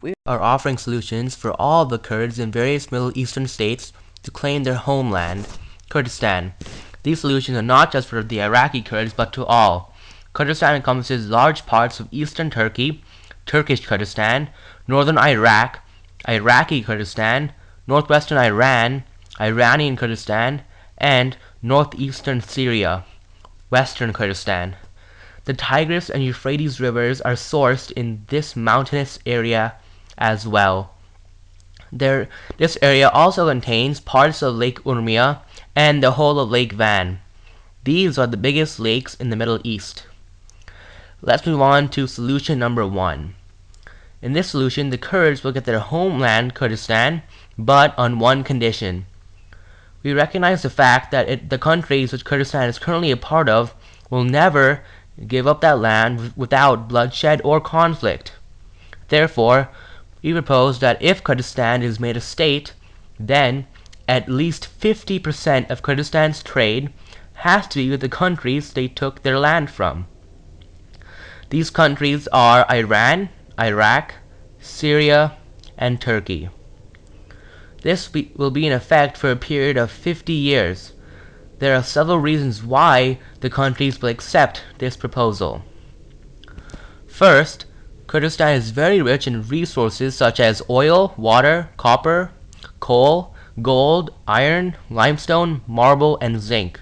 We are offering solutions for all the Kurds in various Middle Eastern states to claim their homeland, Kurdistan. These solutions are not just for the Iraqi Kurds, but to all. Kurdistan encompasses large parts of eastern Turkey, Turkish Kurdistan, northern Iraq, Iraqi Kurdistan, northwestern Iran, Iranian Kurdistan, and northeastern Syria, western Kurdistan. The Tigris and Euphrates rivers are sourced in this mountainous area as well. This area also contains parts of Lake Urmia and the whole of Lake Van. These are the biggest lakes in the Middle East. Let's move on to solution number 1. In this solution, the Kurds will get their homeland, Kurdistan, but on one condition. We recognize the fact that the countries which Kurdistan is currently a part of will never give up that land without bloodshed or conflict. Therefore, we propose that if Kurdistan is made a state, then at least 50% of Kurdistan's trade has to be with the countries they took their land from. These countries are Iran, Iraq, Syria, and Turkey. This will be in effect for a period of 50 years. There are several reasons why the countries will accept this proposal. First, Kurdistan is very rich in resources such as oil, water, copper, coal, gold, iron, limestone, marble, and zinc.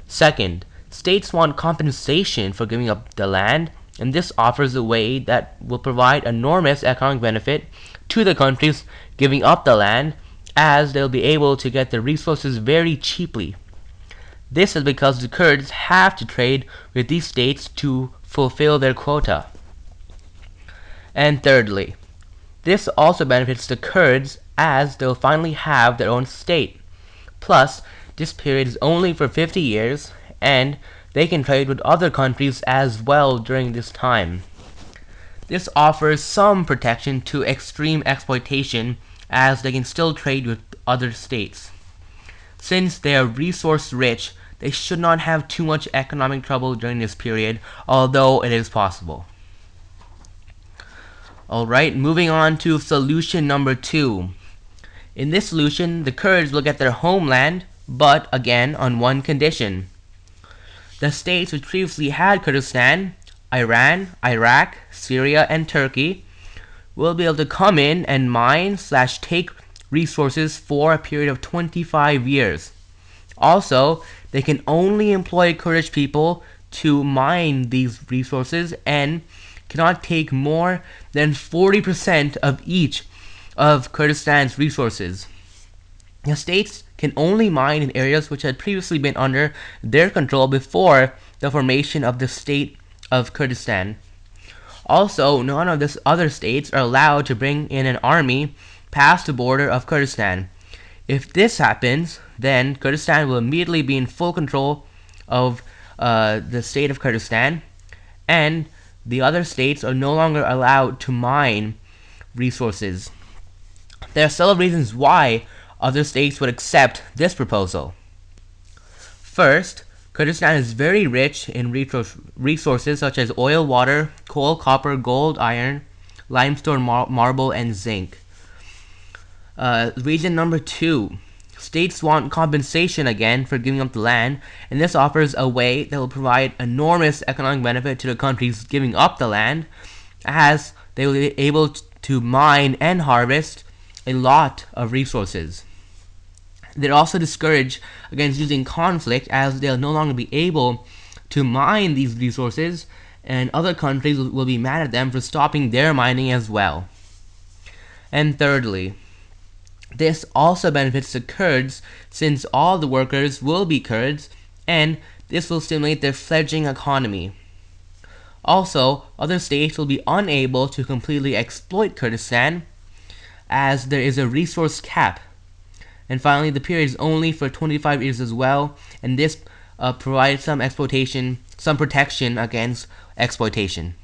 Second, states want compensation for giving up the land, and this offers a way that will provide enormous economic benefit to the countries giving up the land, as they'll be able to get the resources very cheaply. This is because the Kurds have to trade with these states to fulfill their quota. And thirdly, this also benefits the Kurds as they'll finally have their own state. Plus, this period is only for 50 years, and they can trade with other countries as well during this time. This offers some protection to extreme exploitation, as they can still trade with other states. Since they are resource rich, they should not have too much economic trouble during this period, although it is possible. Alright, moving on to solution number 2. In this solution, the Kurds will get their homeland, but again on one condition. The states which previously had Kurdistan, Iran, Iraq, Syria, and Turkey, will be able to come in and mine/take resources for a period of 25 years. Also, they can only employ Kurdish people to mine these resources and cannot take more than 40% of each of Kurdistan's resources. The states can only mine in areas which had previously been under their control before the formation of the state of Kurdistan. Also, none of the other states are allowed to bring in an army past the border of Kurdistan. If this happens, then Kurdistan will immediately be in full control of the state of Kurdistan, and the other states are no longer allowed to mine resources. There are several reasons why other states would accept this proposal. First, Kurdistan is very rich in resources such as oil, water, coal, copper, gold, iron, limestone, marble, and zinc. Reason number 2. States want compensation again for giving up the land, and this offers a way that will provide enormous economic benefit to the countries giving up the land, as they will be able to mine and harvest a lot of resources. They're also discouraged against using conflict, as they'll no longer be able to mine these resources, and other countries will be mad at them for stopping their mining as well. And thirdly, this also benefits the Kurds, since all the workers will be Kurds, and this will stimulate their fledgling economy. Also, other states will be unable to completely exploit Kurdistan, as there is a resource cap. And finally, the period is only for 25 years as well, and this provides some protection against exploitation.